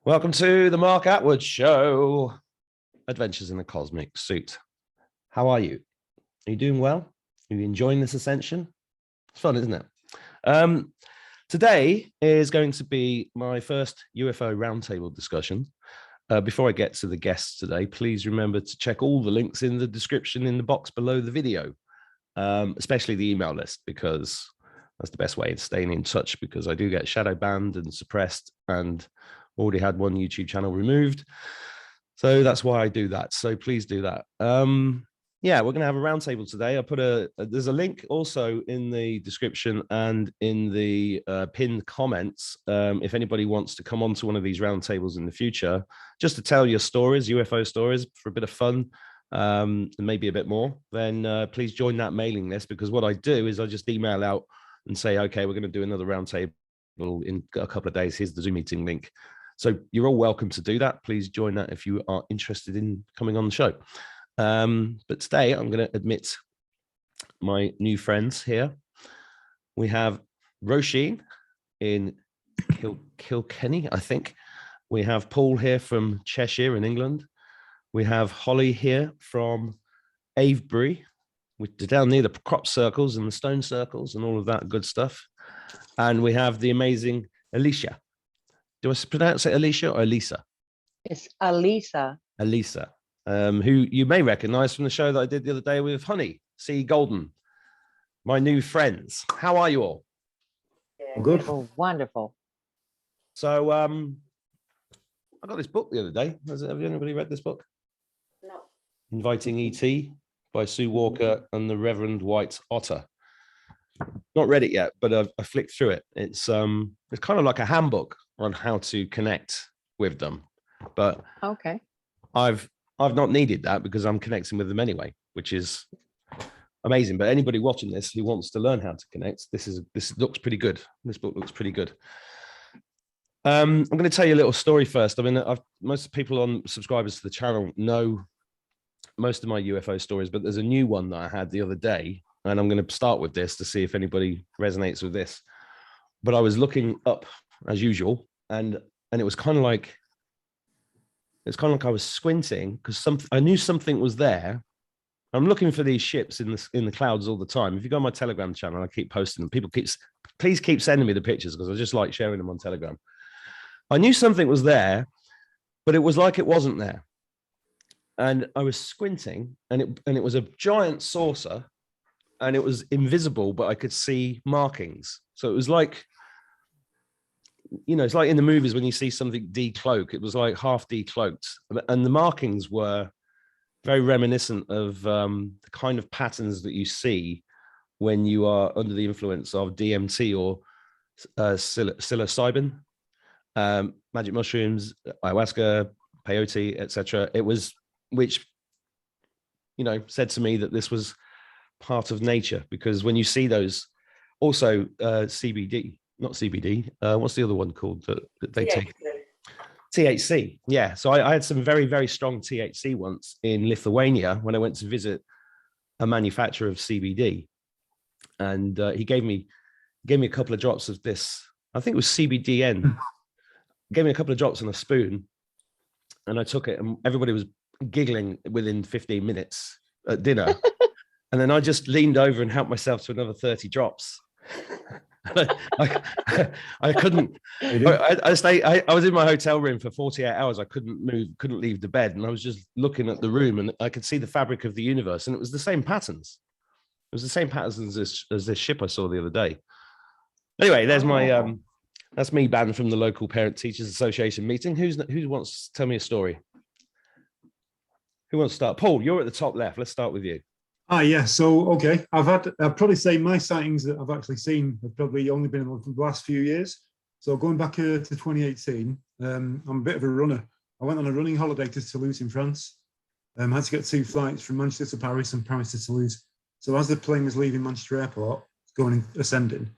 Welcome to the Mark Attwood Show, Adventures in a Cosmic Suit. How are you? Are you doing well? Are you enjoying this ascension? It's fun, isn't it? Today is going to be my first UFO roundtable discussion. Before I get to the guests today, please remember to check all the links in the description in the box below the video, especially the email list, because that's the best way of staying in touch, because I do get shadow banned and suppressed and already had one YouTube channel removed. So that's why I do that. So please do that. Yeah, we're going to have a roundtable today. I put there's a link also in the description and in the pinned comments. If anybody wants to come on to one of these roundtables in the future, just to tell your stories, UFO stories, for a bit of fun, and maybe a bit more, then please join that mailing list, because what I do is I just email out and say, okay, we're going to do another roundtable in a couple of days. Here's the Zoom meeting link. So you're all welcome to do that. Please join that if you are interested in coming on the show. But today I'm going to admit my new friends here. We have Roisin in Kilkenny, I think. We have Paul here from Cheshire in England. We have Holly here from Avebury, which is down near the crop circles and the stone circles and all of that good stuff. And we have the amazing Alisa. Do I pronounce it Alicia or Alisa? It's Alisa. Alisa, who you may recognize from the show that I did the other day with Honey, C. Golden, my new friends. How are you all? Yeah, good. Wonderful. So I got this book the other day. Have anybody read this book? No. Inviting E.T. by Sue Walker and the Reverend White Otter. Not read it yet, but I flicked through it. It's kind of like a handbook on how to connect with them, but okay, I've not needed that because I'm connecting with them anyway, which is amazing. But anybody watching this who wants to learn how to connect, this looks pretty good. This book looks pretty good. I'm going to tell you a little story first. I mean, most people on subscribers to the channel know most of my UFO stories, but there's a new one that I had the other day, and I'm going to start with this to see if anybody resonates with this. But I was looking up as usual, and it was kind of like I was squinting because I knew something was there. I'm looking for these ships in the clouds all the time. If you go on my Telegram channel, I keep posting them. People please keep sending me the pictures, because I just like sharing them on Telegram. I knew something was there, but it was like it wasn't there. And I was squinting, and it was a giant saucer, and it was invisible, but I could see markings. So it was like, you know, it's like in the movies when you see something decloak. It was like half decloaked, and the markings were very reminiscent of the kind of patterns that you see when you are under the influence of DMT or psilocybin, magic mushrooms, ayahuasca, peyote, etc. It was, which, you know, said to me that this was part of nature, because when you see those, also CBD, not CBD, what's the other one called that they take? THC. Yeah. So I had some very, very strong THC once in Lithuania when I went to visit a manufacturer of CBD, and he gave me a couple of drops of this. I think it was CBDN. Gave me a couple of drops on a spoon, and I took it, and everybody was giggling within 15 minutes at dinner. And then I just leaned over and helped myself to another 30 drops. I couldn't. I was in my hotel room for 48 hours. I couldn't move, couldn't leave the bed, and I was just looking at the room, and I could see the fabric of the universe, and it was the same patterns. It was the same patterns as this ship I saw the other day. Anyway, there's my that's me banned from the local Parent Teachers Association meeting. Who wants to tell me a story? Who wants to start? Paul, you're at the top left. Let's start with you. Yeah, so okay, I'd probably say my sightings that I've actually seen have probably only been in the last few years. So going back to 2018, I'm a bit of a runner. I went on a running holiday to Toulouse in France. I had to get 2 flights from Manchester to Paris and Paris to Toulouse. So as the plane was leaving Manchester Airport, ascending,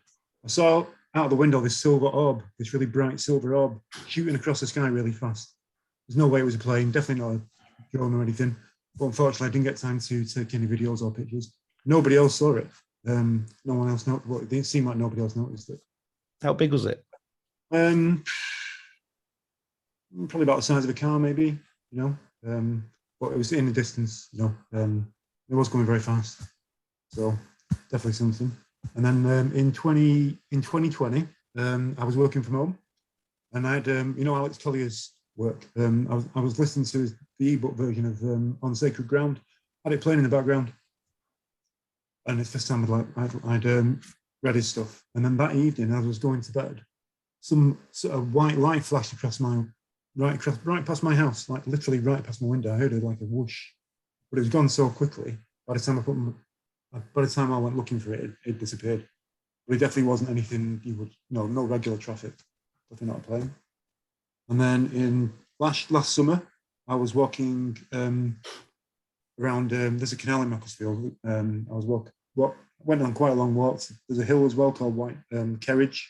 I saw out of the window this silver orb, this really bright silver orb shooting across the sky really fast. There's no way it was a plane, definitely not a drone or anything. But unfortunately, I didn't get time to take any videos or pictures. Nobody else saw it. No one else noticed. Well, it didn't seem like nobody else noticed it. How big was it? probably about the size of a car, maybe, but it was in the distance, it was going very fast. So definitely something. And then in 2020, I was working from home, and I had, Alex Collier's work. I was listening to the ebook version of On Sacred Ground. I had it playing in the background, and it's the first time I'd read his stuff. And then that evening, as I was going to bed, some sort of white light flashed across right past my house, like literally right past my window. I heard it like a whoosh, but it was gone so quickly. By the time I went looking for it, it disappeared. But it definitely wasn't anything you would, no regular traffic, definitely not a plane. And then in last summer, I was walking around. There's a canal in Macclesfield. Went on quite a long walk. There's a hill as well called White Kerridge.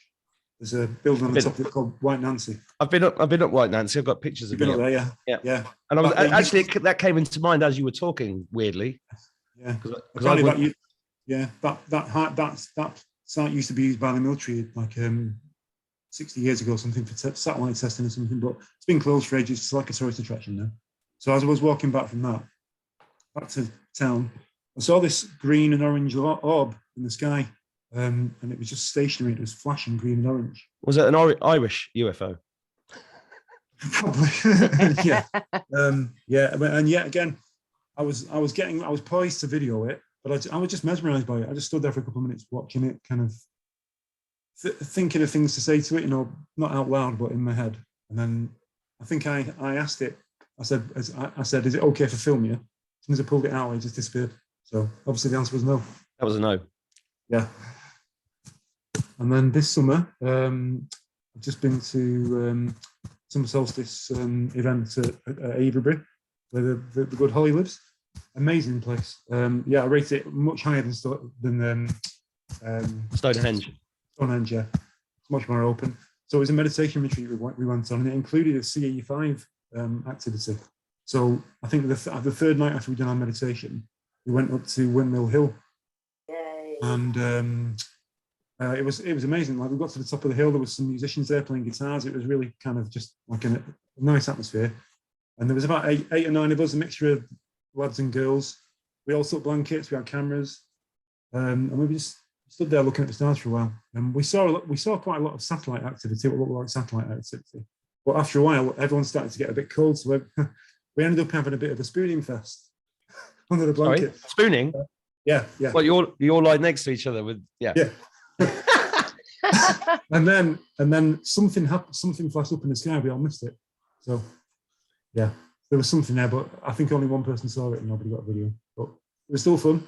There's a building on the top of it called White Nancy. I've been up White Nancy. I've got pictures of You've it. been up there, yeah. And I was actually that came into mind as you were talking. Weirdly, yeah. Because that site used to be used by the military like 60 years ago, something for satellite testing or something. But it's been closed for ages. It's like a tourist attraction now. So as I was walking back from that back to town, I saw this green and orange orb in the sky. And it was just stationary. It was flashing green and orange. Was it an Irish UFO? Probably, yeah. And yet again, I was poised to video it, but I was just mesmerized by it. I just stood there for a couple of minutes watching it, kind of thinking of things to say to it, not out loud, but in my head. And then I think I asked it. I said, "Is it okay if I film you?" As soon as I pulled it out, it just disappeared. So obviously the answer was no. That was a no. Yeah. And then this summer, I've just been to summer solstice event at Avebury, where the good Holly lives. Amazing place. I rate it much higher than Stonehenge. Stonehenge, yeah. It's much more open. So it was a meditation retreat we went on, and it included a CE5 activity. So I think the third night after we'd done our meditation, we went up to Windmill Hill. Yay. And it was amazing. Like we got to the top of the hill, there was some musicians there playing guitars. It was really kind of just like a nice atmosphere. And there was about eight or nine of us, a mixture of lads and girls. We all took blankets, we had cameras, and we just stood there looking at the stars for a while. And we saw quite a lot of satellite activity, what looked like satellite activity. But after a while, everyone started to get a bit cold, so we ended up having a bit of a spooning fest under the blanket. Sorry? Spooning? Yeah. Well, you all lie next to each other with Yeah. and then something happened. Something flashed up in the sky. We all missed it. So, yeah, there was something there, but I think only one person saw it, and nobody got a video. But it was still fun.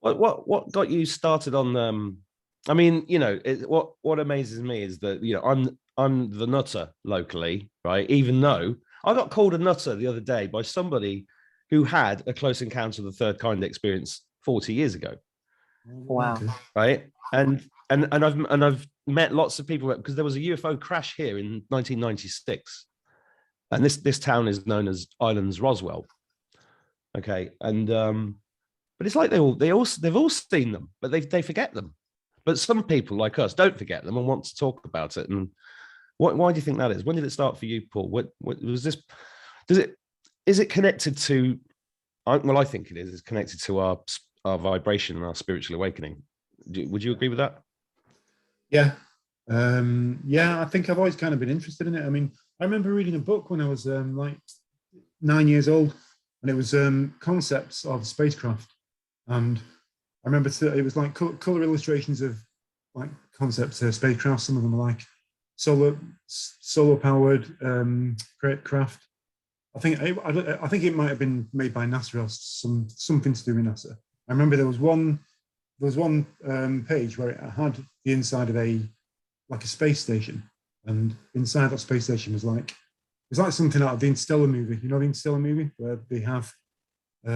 What got you started on? I mean, what amazes me is that I'm the nutter locally, right? Even though I got called a nutter the other day by somebody who had a close encounter of the third kind experience 40 years ago. Wow. Okay. Right. And I've met lots of people because there was a UFO crash here in 1996. And this town is known as Islands Roswell. Okay. And but it's like they've all seen them, but they forget them. But some people like us don't forget them and want to talk about it. And why do you think that is? When did it start for you, Paul? What was this? Is it connected to? Well, I think it is. It's connected to our vibration and our spiritual awakening. Would you agree with that? Yeah. I think I've always kind of been interested in it. I mean, I remember reading a book when I was like 9 years old, and it was concepts of spacecraft. And I remember it was like color illustrations of like concepts of spacecraft. Some of them are like solar powered craft. I think it might have been made by NASA or something to do with NASA. I remember there was one page where it had the inside of a space station, and inside that space station was like something out of the Interstellar movie. You know the Interstellar movie where they have I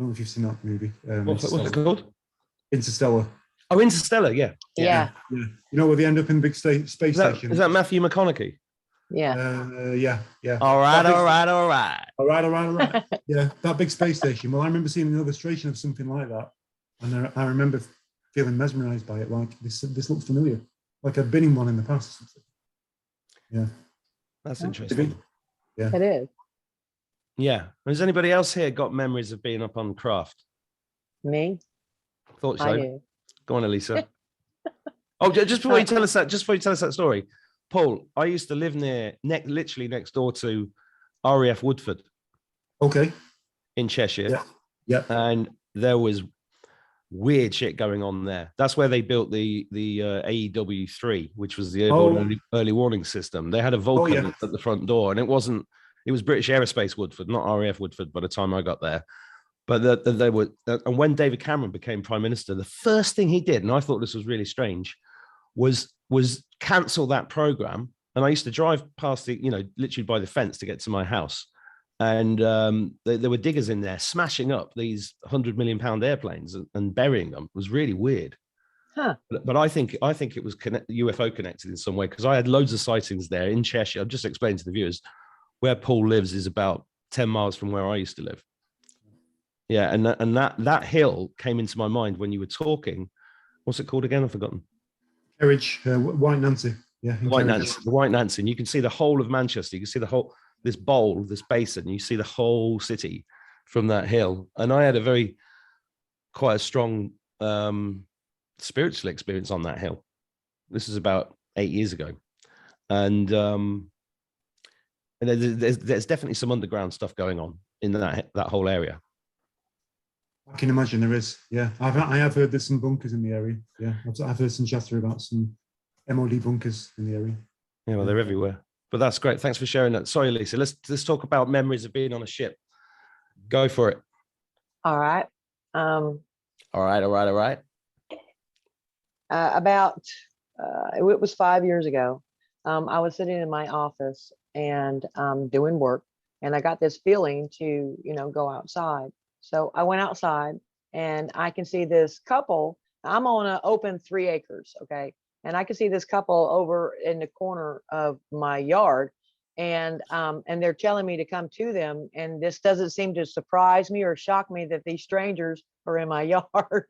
don't know if you've seen that movie. What's it called? Interstellar. Oh, Interstellar, yeah. Yeah. You know where they end up in the big space station. Is that Matthew McConaughey? Yeah. Yeah. All right. Yeah, that big space station. Well, I remember seeing an illustration of something like that, and I remember feeling mesmerized by it. Like this looks familiar. Like I'd been in one in the past. Yeah. That's Oh, interesting. It is. Yeah. Has anybody else here got memories of being up on craft? Me. Thought so. I do. Go on, Alisa. Oh, just before you tell us that story, Paul, I used to live literally next door to RAF Woodford Okay. in Cheshire. Yeah. Yeah. And there was weird shit going on there. That's where they built the AEW3, which was the airborne early warning system. They had a Vulcan at the front door, and it was British Aerospace Woodford, not RAF Woodford by the time I got there. But they were, and when David Cameron became prime minister, the first thing he did, and I thought this was really strange, was cancel that program. And I used to drive past literally by the fence to get to my house, and there were diggers in there smashing up these £100 million airplanes and burying them. It was really weird. Huh. But I think it was UFO connected in some way, because I had loads of sightings there in Cheshire. I'll just explain to the viewers where Paul lives is about 10 miles from where I used to live. Yeah, and that hill came into my mind when you were talking. What's it called again? I've forgotten. Kerridge, White Nancy. Yeah, White Nancy. The White Nancy. And you can see the whole of Manchester. You can see the whole, this bowl, this basin. You see the whole city from that hill. And I had quite a strong spiritual experience on that hill. This is about 8 years ago. And there's definitely some underground stuff going on in that whole area. I can imagine there is. Yeah, I have heard there's some bunkers in the area. Yeah, I've heard some chatter about some MOD bunkers in the area. Yeah, well, they're everywhere. But that's great. Thanks for sharing that. Sorry, Lisa. Let's talk about memories of being on a ship. Go for it. All right. All right. It was 5 years ago. I was sitting in my office and doing work, and I got this feeling to, go outside. So I went outside, and I can see this couple. I'm on an open 3 acres, okay? And I can see this couple over in the corner of my yard, and they're telling me to come to them. And this doesn't seem to surprise me or shock me that these strangers are in my yard.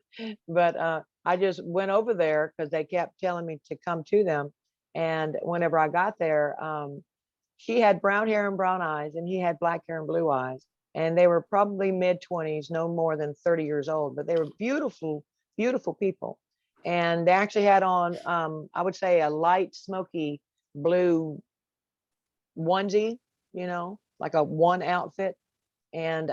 But I just went over there because they kept telling me to come to them. And whenever I got there, she had brown hair and brown eyes, and he had black hair and blue eyes. And they were probably mid-20s, no more than 30 years old, but they were beautiful, beautiful people. And they actually had on, I would say, a light smoky blue onesie, like a one outfit. And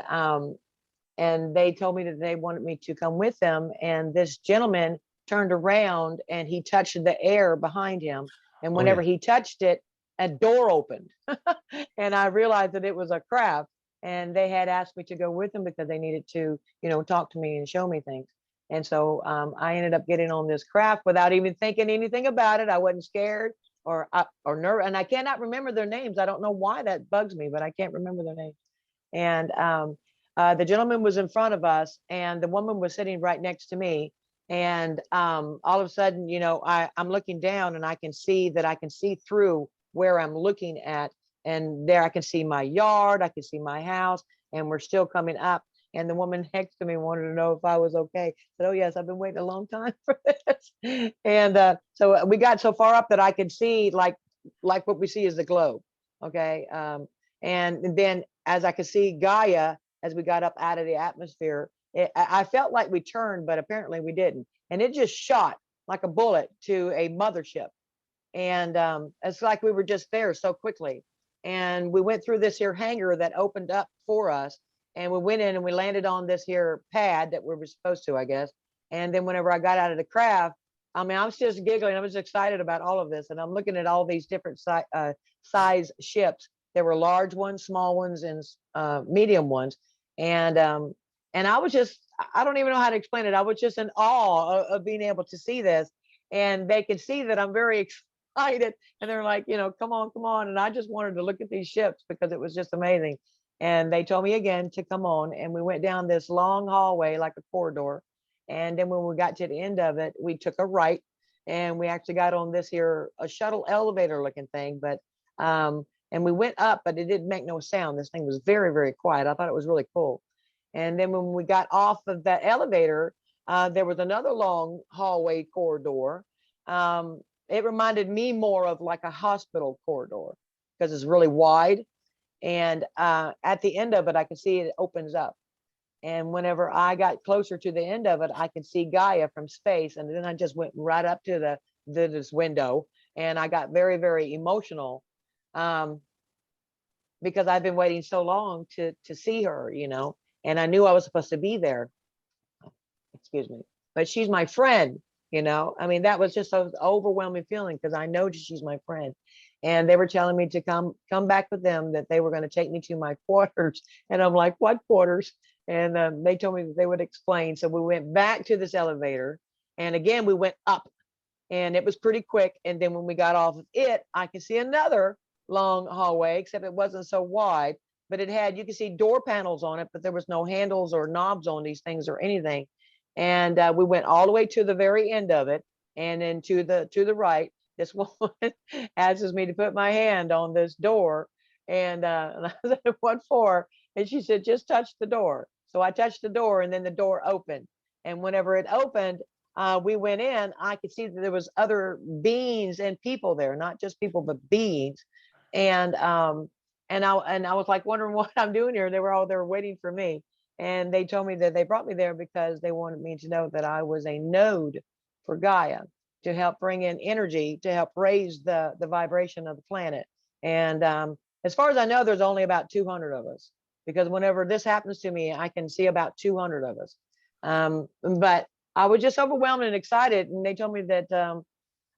they told me that they wanted me to come with them. And this gentleman turned around and he touched the air behind him. And whenever he touched it, a door opened. And I realized that it was a craft. And they had asked me to go with them because they needed to, talk to me and show me things. And so I ended up getting on this craft without even thinking anything about it. I wasn't scared or nervous. And I cannot remember their names. I don't know why that bugs me, but I can't remember their names. And the gentleman was in front of us, and the woman was sitting right next to me. And all of a sudden, I'm looking down, and I can see through where I'm looking at. And there I can see my yard, I can see my house, and we're still coming up. And the woman next to me wanted to know if I was okay. I said, oh, yes, I've been waiting a long time for this. And so we got so far up that I could see like what we see is the globe. Okay. And then as I could see Gaia, as we got up out of the atmosphere, I felt like we turned, but apparently we didn't. And it just shot like a bullet to a mothership. And it's like we were just there so quickly. And we went through this here hangar that opened up for us. And we went in and we landed on this here pad that we were supposed to, I guess. And then whenever I got out of the craft, I was just giggling. I was excited about all of this. And I'm looking at all these different size ships. There were large ones, small ones, and medium ones. And I was just, I don't even know how to explain it. I was just in awe of being able to see this. And they could see that I'm very excited. And they're like, come on. And I just wanted to look at these ships because it was just amazing. And they told me again to come on. And we went down this long hallway, like a corridor. And then when we got to the end of it, we took a right. And we actually got on this here, a shuttle elevator looking thing. But and we went up, but it didn't make no sound. This thing was very, very quiet. I thought it was really cool. And then when we got off of that elevator, there was another long hallway corridor. It reminded me more of like a hospital corridor because it's really wide. And at the end of it, I can see it opens up. And whenever I got closer to the end of it, I could see Gaia from space. And then I just went right up to this window, and I got very, very emotional, because I've been waiting so long to see her, and I knew I was supposed to be there. Excuse me. But she's my friend, I mean, that was just an overwhelming feeling, because I know she's my friend. And they were telling me to come back with them, that they were going to take me to my quarters. And I'm like, what quarters? And they told me that they would explain. So we went back to this elevator, and again, we went up, and it was pretty quick. And then when we got off of it, I could see another long hallway, except it wasn't so wide, but you could see door panels on it, but there was no handles or knobs on these things or anything. And we went all the way to the very end of it, and then to the right, this woman asks me to put my hand on this door, and I said, what for? And she said, just touch the door. So I touched the door, and then the door opened. And whenever it opened, we went in. I could see that there was other beings and people there, not just people, but beings. And I was like wondering what I'm doing here. They were all there waiting for me. And they told me that they brought me there because they wanted me to know that I was a node for Gaia, to help bring in energy, to help raise the vibration of the planet. And as far as I know, there's only about 200 of us, because whenever this happens to me, I can see about 200 of us. But I was just overwhelmed and excited. And they told me that,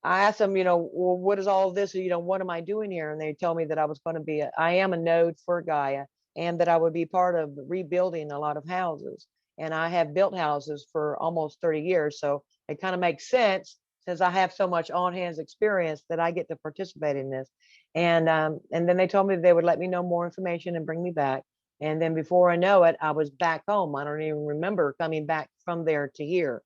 I asked them, well, what is all this? What am I doing here? And they told me that I was going to be, I am a node for Gaia, and that I would be part of rebuilding a lot of houses. And I have built houses for almost 30 years. So it kind of makes sense, since I have so much on-hands experience, that I get to participate in this. And then they told me they would let me know more information and bring me back. And then before I know it, I was back home. I don't even remember coming back from there to here.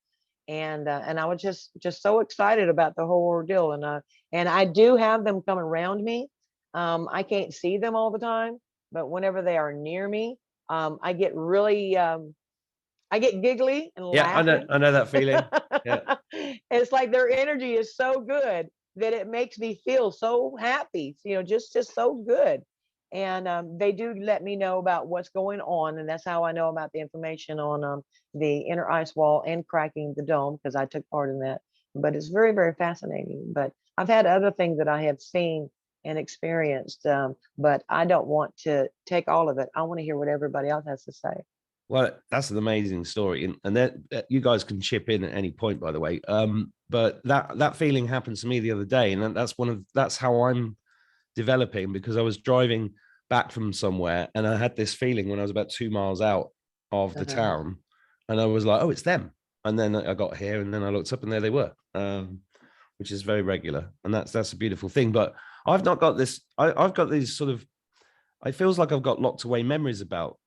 And I was just so excited about the whole ordeal. And I do have them come around me. I can't see them all the time, but whenever they are near me, I get really, I get giggly and Yeah, laughing. I know that feeling. Yeah. It's like their energy is so good that it makes me feel so happy, just so good. And they do let me know about what's going on, and that's how I know about the information on the inner ice wall and cracking the dome, because I took part in that. But it's very, very fascinating. But I've had other things that I have seen and experienced, but I don't want to take all of it. I want to hear what everybody else has to say. Well, that's an amazing story, and that you guys can chip in at any point, by the way. But that feeling happened to me the other day, and that's how I'm developing, because I was driving back from somewhere, and I had this feeling when I was about 2 miles out of the town, and I was like, oh, it's them. And then I got here, and then I looked up, and there they were, which is very regular, and that's a beautiful thing. But I've not got this. I've got these sort of. It feels like I've got locked away memories about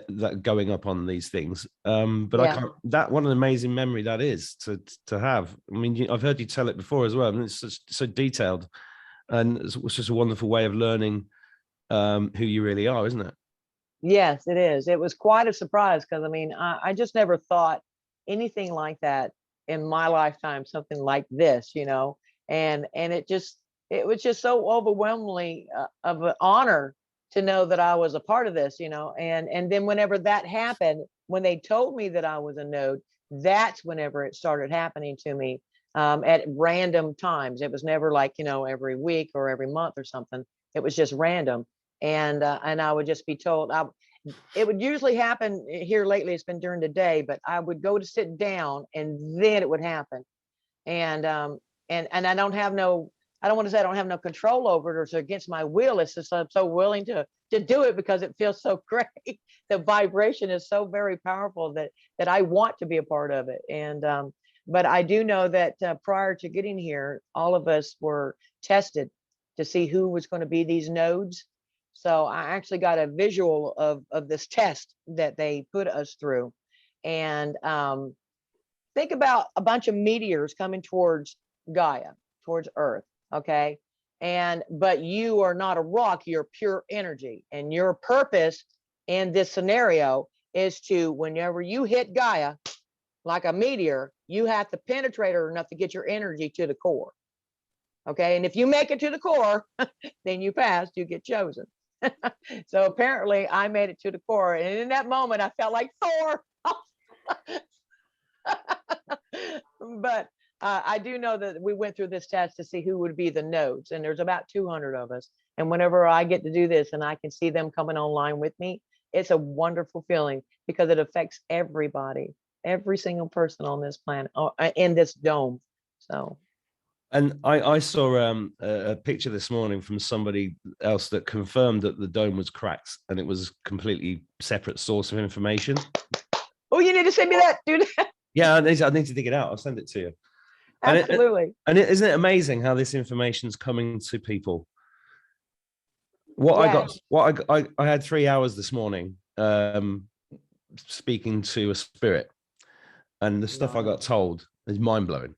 that going up on these things. But I can't. That what an amazing memory that is to have. I mean, I've heard you tell it before as well, and it's just so detailed, and it's just a wonderful way of learning who you really are, isn't it? Yes, it is. It was quite a surprise, because I mean, I just never thought anything like that in my lifetime, something like this, and it was just so overwhelmingly of an honor to know that I was a part of this, and then whenever that happened, when they told me that I was a node, that's whenever it started happening to me at random times. It was never like, every week or every month or something. It was just random. And I would just be told, it would usually happen here lately. It's been during the day, but I would go to sit down, and then it would happen. And I don't have no, I don't want to say I don't have no control over it, or it's against my will. It's just I'm so willing to do it because it feels so great. The vibration is so very powerful that I want to be a part of it. And but I do know that prior to getting here, all of us were tested to see who was going to be these nodes. So I actually got a visual of this test that they put us through. And think about a bunch of meteors coming towards Gaia, towards Earth, okay? But you are not a rock, you're pure energy. And your purpose in this scenario is to, whenever you hit Gaia, like a meteor, you have to penetrate her enough to get your energy to the core. Okay. And if you make it to the core, then you passed, you get chosen. So apparently I made it to the core. And in that moment, I felt like Thor. But I do know that we went through this test to see who would be the nodes. And there's about 200 of us. And whenever I get to do this and I can see them coming online with me, it's a wonderful feeling because it affects everybody, every single person on this planet, in this dome. So. And I saw a picture this morning from somebody else that confirmed that the dome was cracked and it was completely separate source of information. Oh, you need to send me that, dude. Yeah, I need to dig it out. I'll send it to you. Absolutely. Isn't it amazing how this information is coming to people? I had 3 hours this morning speaking to a spirit, and the stuff I got told is mind-blowing.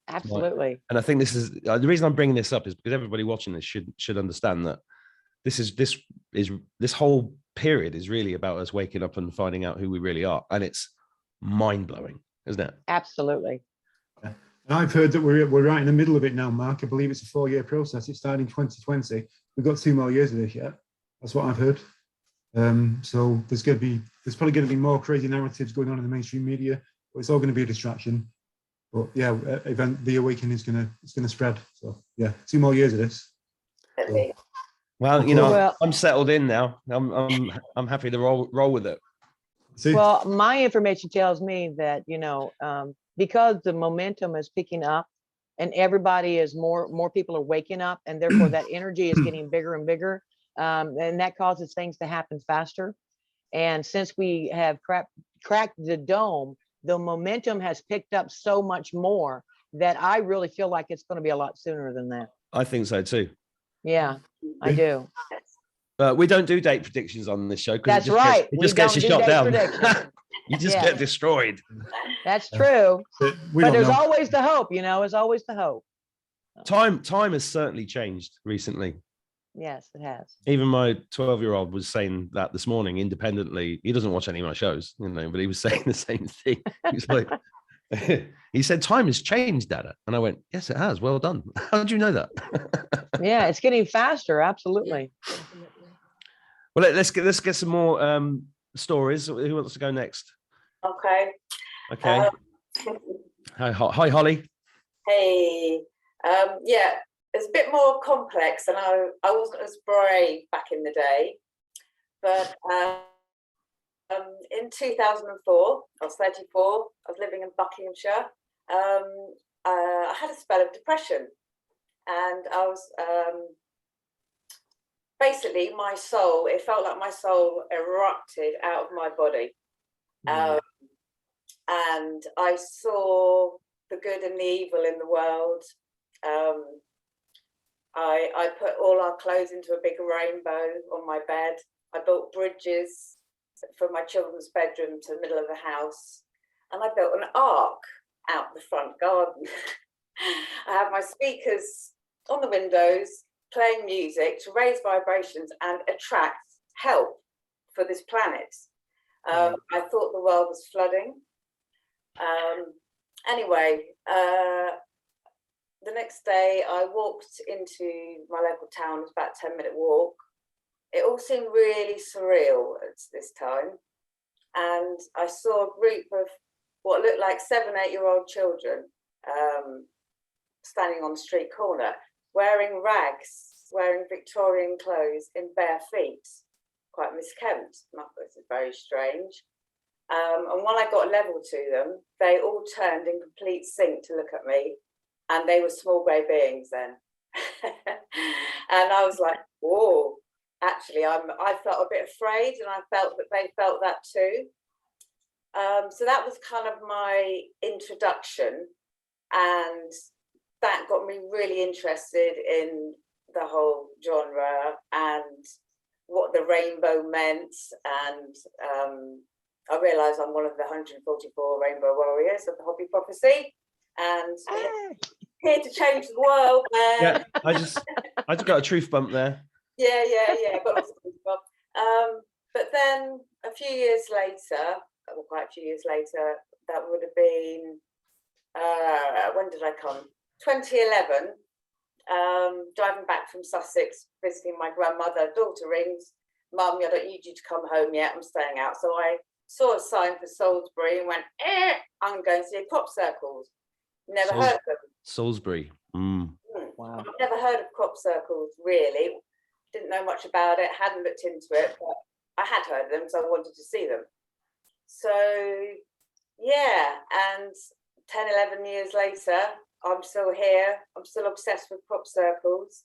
Absolutely. And I think this is the reason I'm bringing this up is because everybody watching this should understand that this whole period is really about us waking up and finding out who we really are, and it's mind-blowing, isn't it? Absolutely. And I've heard that we're right in the middle of it now, Mark. I believe it's a 4-year process. It started in 2020. We've got 2 more years of this yet. That's what I've heard. So there's probably going to be more crazy narratives going on in the mainstream media, but it's all going to be a distraction. But yeah, the awakening is going to spread. So yeah, 2 more years of this. So, well, I'm settled in now. I'm happy to roll with it. see? Well, my information tells me that because the momentum is picking up, and everybody is more people are waking up, and therefore that energy is getting bigger and bigger, and that causes things to happen faster. And since we have cracked the dome, the momentum has picked up so much more that I really feel like it's going to be a lot sooner than that. I think so too. Yeah, I do. But we don't do date predictions on this show because That's right. It just gets you shot down. You just Yeah. get destroyed. That's true. But But always the hope, there's always the hope. Time has certainly changed recently. Yes, it has. Even my 12-year-old was saying that this morning independently. He doesn't watch any of my shows, but he was saying the same thing. He's like, he said, time has changed, Dada. And I went, yes, it has. Well done. How did you know that? Yeah, it's getting faster. Absolutely. Well, let's get some more stories. Who wants to go next? Okay. Hi, Holly. Hey. Yeah, it's a bit more complex, and I wasn't as brave back in the day. But in 2004, I was 34. I was living in Buckinghamshire. I had a spell of depression, and I was basically my soul. It felt like my soul erupted out of my body, and I saw the good and the evil in the world. I put all our clothes into a big rainbow on my bed. I built bridges from my children's bedroom to the middle of the house, and I built an ark out the front garden. I had my speakers on the windows playing music to raise vibrations and attract help for this planet. I thought the world was flooding. Anyway, the next day I walked into my local town. It was about a 10-minute walk. It all seemed really surreal at this time. And I saw a group of what looked like 7, 8-year-old children standing on the street corner, wearing rags, wearing Victorian clothes in bare feet, quite miskempt. This is very strange. And when I got level to them, they all turned in complete sync to look at me, and they were small grey beings then. And I was like, whoa, actually, I felt a bit afraid, and I felt that they felt that too. So that was kind of my introduction, and that got me really interested in the whole genre and what the rainbow meant. And I realised I'm one of the 144 rainbow warriors of the Hobby Prophecy, and here to change the world, man. Yeah, I just got a truth bump there. Yeah. Got lots of truth bump. But then a few years later, quite a few years later, that would have been when did I come? 2011, driving back from Sussex, visiting my grandmother. Daughter rings, "Mum, I don't need you to come home yet. I'm staying out." So I saw a sign for Salisbury and went, I'm going to see crop circles. Never heard of them. Salisbury. Mm. Wow. I've never heard of crop circles, really. Didn't know much about it, hadn't looked into it, but I had heard of them, so I wanted to see them. So, yeah, and 10, 11 years later, I'm still here. I'm still obsessed with crop circles.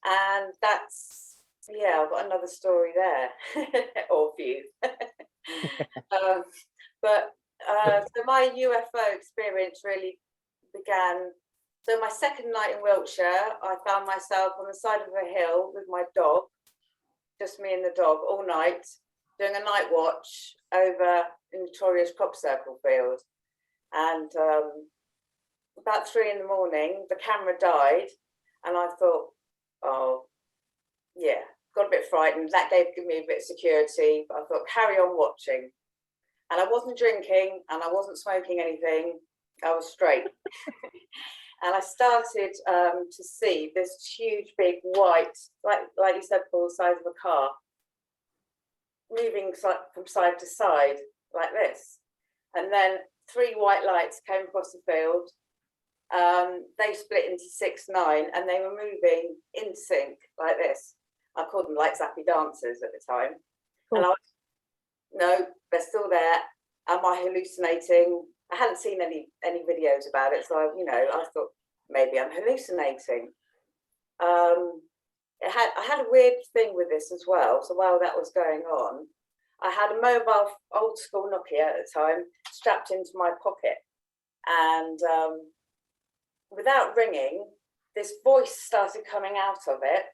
And that's, yeah, I've got another story there, or a few. So my UFO experience really began. So my second night in Wiltshire, I found myself on the side of a hill with my dog, just me and the dog, all night, doing a night watch over a notorious crop circle field. And about 3 in the morning, the camera died, and I thought, oh, yeah, got a bit frightened. That gave me a bit of security, but I thought, carry on watching. And I wasn't drinking, and I wasn't smoking anything. I was straight. And I started to see this huge, big white, like you said, Paul, the size of a car, moving from side to side like this. And then 3 white lights came across the field. They split into 6, 9, and they were moving in sync like this. I called them like zappy dancers at the time. Cool. And I was, no, they're still there. Am I hallucinating? I hadn't seen any videos about it, so I thought maybe I'm hallucinating. I had a weird thing with this as well. So while that was going on, I had a mobile, old school Nokia at the time, strapped into my pocket, and without ringing, this voice started coming out of it,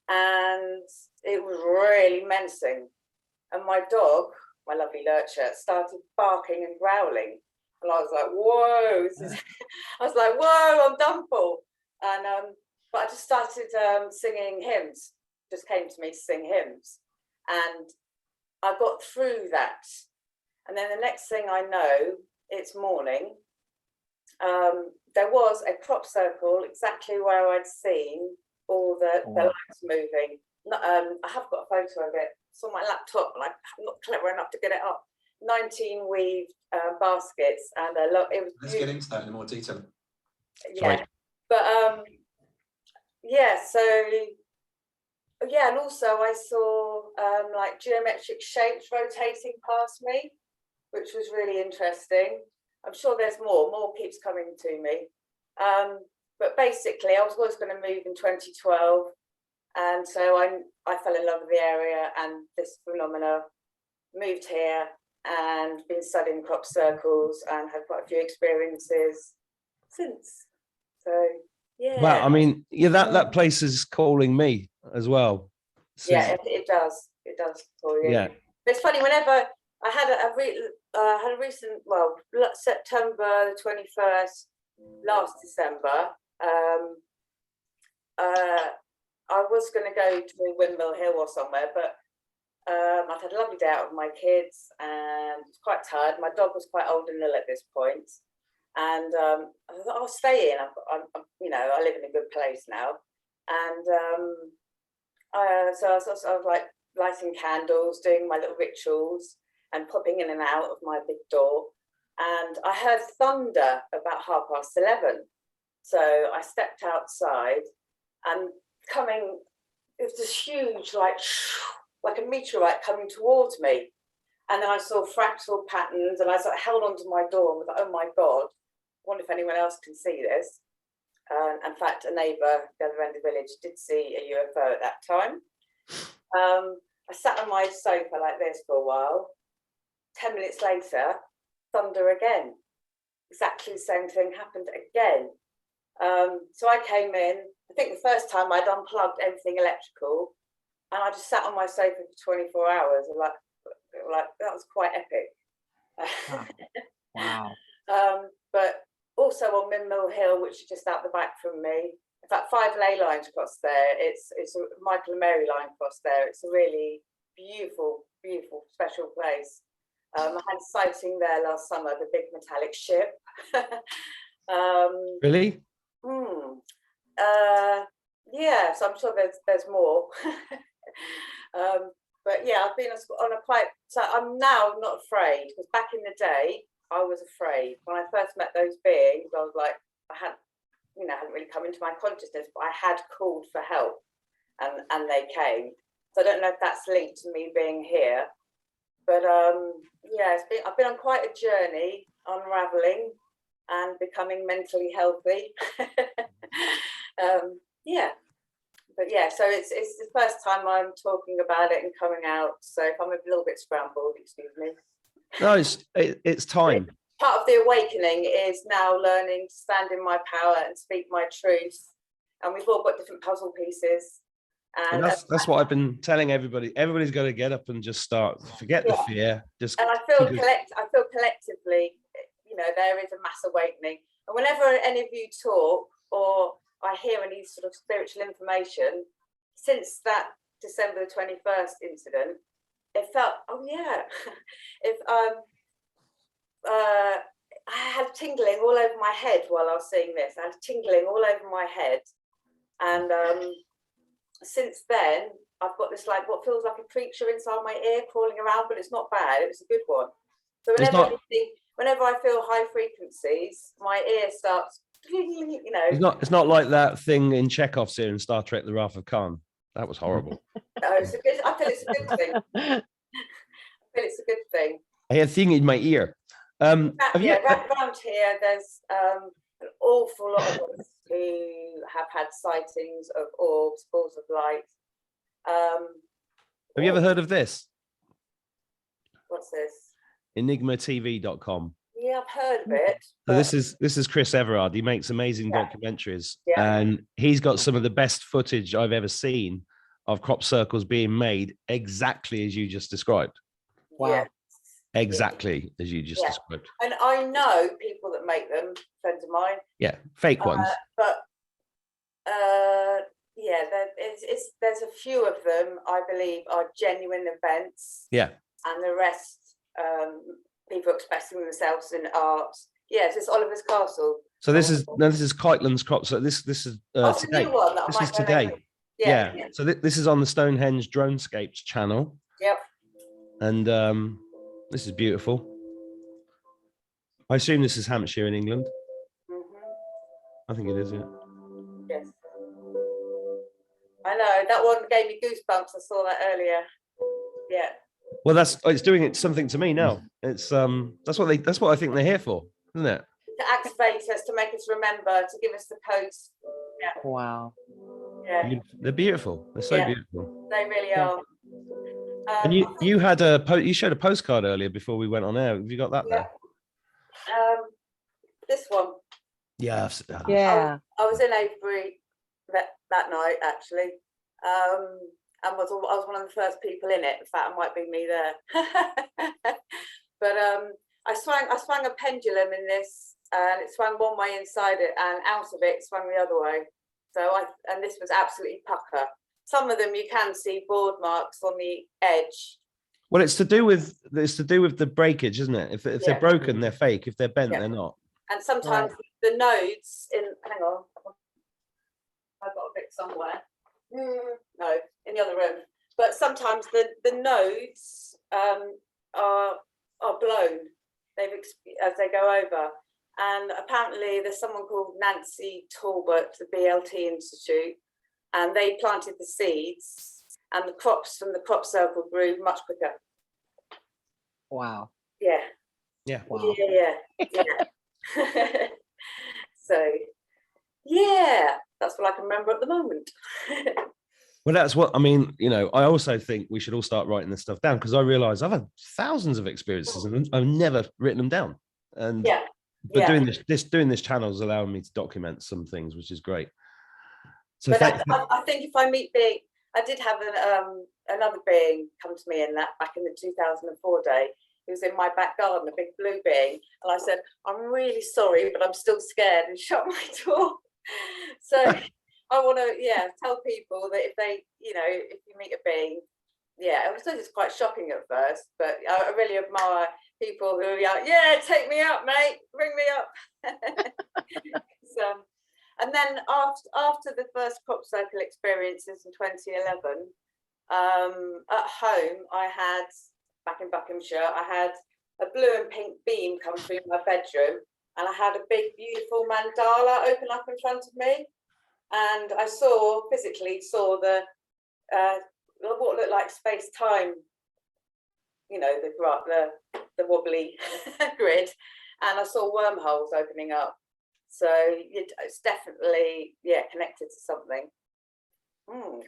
and it was really menacing. And my dog, my lovely Lurcher, started barking and growling. And I was like, whoa, I was like, whoa, I'm done for. And, but I just started singing hymns, just came to me to sing hymns. And I got through that. And then the next thing I know, it's morning. There was a crop circle exactly where I'd seen all the lights moving. I have got a photo of it. It's on my laptop, and I'm not clever enough to get it up. 19 weaved baskets, and a lot. It was. Let's get into that in more detail. Yeah, sorry. But yeah. So yeah, and also I saw like geometric shapes rotating past me, which was really interesting. I'm sure there's more. More keeps coming to me. But basically, I was always going to move in 2012. And so I fell in love with the area and this phenomena, moved here and been studying crop circles and had quite a few experiences since. So, yeah. Wow, I mean, yeah, that place is calling me as well. So, yeah, it does. It does call you. Yeah. It's funny, whenever I had a recent, well, September the 21st, last December, I was going to go to Windmill Hill or somewhere, but I'd had a lovely day out with my kids and was quite tired. My dog was quite old and ill at this point, and I thought I'll stay in. I live in a good place now, and so I was like lighting candles, doing my little rituals, and popping in and out of my big door. And I heard thunder about 11:30. So I stepped outside, and it was this huge, like a meteorite coming towards me. And then I saw fractal patterns, and I sort of held onto my door and was like, oh my God, I wonder if anyone else can see this. In fact, a neighbour the other end of the village did see a UFO at that time. I sat on my sofa like this for a while. 10 minutes later, thunder again. Exactly the same thing happened again. So I came in. I think the first time I'd unplugged everything electrical, and I just sat on my sofa for 24 hours. And like that was quite epic. Wow. But also on Windmill Hill, which is just out the back from me. In fact, 5 ley lines across there. It's a Michael and Mary line across there. It's a really beautiful, beautiful, special place. I had a sighting there last summer, the big metallic ship. Really? Yeah, so I'm sure there's more. But yeah, I've been on a quite. So I'm now not afraid, because back in the day I was afraid. When I first met those beings, I was like, I hadn't really come into my consciousness, but I had called for help, and they came. So I don't know if that's linked to me being here, but yeah, I've been on quite a journey, unraveling and becoming mentally healthy. Yeah, but yeah, so it's the first time I'm talking about it and coming out. So if I'm a little bit scrambled, excuse me. No, it's time. Part of the awakening is now learning to stand in my power and speak my truth. And we've all got different puzzle pieces. And that's what I've been telling everybody. Everybody's got to get up and just start. Forget the fear. Just. And I feel collectively, there is a mass awakening. And whenever any of you talk or I hear any sort of spiritual information, since that December 21st incident, it felt, oh yeah, if I had tingling all over my head while I was seeing this. I had tingling all over my head, and since then I've got this like what feels like a creature inside my ear crawling around, but it's not bad. It's a good one. So whenever I feel high frequencies, my ear starts. It's not like that thing in Chekhov's here in Star Trek: The Wrath of Khan. That was horrible. No, I feel it's a good thing. I feel it's a good thing. I had a thing in my ear. Around here, there's an awful lot of us who have had sightings of orbs, balls of light. Have you ever heard of this? What's this? enigmatv.com. Yeah, I've heard of it. So this is Chris Everard. He makes amazing documentaries, Yeah. and he's got some of the best footage I've ever seen of crop circles being made exactly as you just described. Wow. Yeah. Exactly as you just described. And I know people that make them, friends of mine. Yeah, fake ones. But yeah, there's a few of them I believe are genuine events. Yeah. And the rest, people expressing themselves in art. Yes, it's Oliver's Castle. So this is Kiteland's crop. So this is today. This is today. Yeah. So this is on the Stonehenge Dronescapes channel. Yep. And this is beautiful. I assume this is Hampshire in England. I think it is, yeah. Yes. I know, that one gave me goosebumps. I saw that earlier. Yeah. Well, it's doing something to me now. It's that's what I think they're here for, isn't it? To activate us, to make us remember, to give us the codes. Yeah. Wow. Yeah. They're beautiful. They're so beautiful. They really are. And you had you showed a postcard earlier before we went on air. Have you got that there? This one. Yeah. Yeah. I was in Avebury that night actually, and I was one of the first people in it. In fact, it might be me there. But I swung a pendulum in this, and it swung one way inside it, and out of it swung the other way. So and this was absolutely pucker. Some of them you can see board marks on the edge. Well, it's to do with the breakage, isn't it? If they're broken, they're fake. If they're bent, they're not. And sometimes the nodes hang on, I've got a bit somewhere. No, in the other room. But sometimes the nodes are blown. As they go over. And apparently there's someone called Nancy Talbot, the BLT Institute, and they planted the seeds, and the crops from the crop circle grew much quicker. Wow. Yeah. Yeah. Wow. Yeah. So, yeah, that's what I can remember at the moment. Well, that's what I mean. I also think we should all start writing this stuff down, because I realize I've had thousands of experiences and I've never written them down. And doing this channel is allowing me to document some things, which is great. So but I think if I meet being, I did have another being come to me in that back in the 2004 day. He was in my back garden, a big blue being, and I said, "I'm really sorry, but I'm still scared," and shut my door. So I want to, tell people that if they, if you meet a being, I suppose it's quite shocking at first, but I really admire people who are like, "Yeah, take me up, mate, bring me up." So, And then after the first crop circle experiences in 2011, at home I had, back in Buckinghamshire, I had a blue and pink beam come through my bedroom, and I had a big beautiful mandala open up in front of me, and I physically saw the what looked like space-time, you know, the wobbly grid, and I saw wormholes opening up. So it's definitely, yeah, connected to something.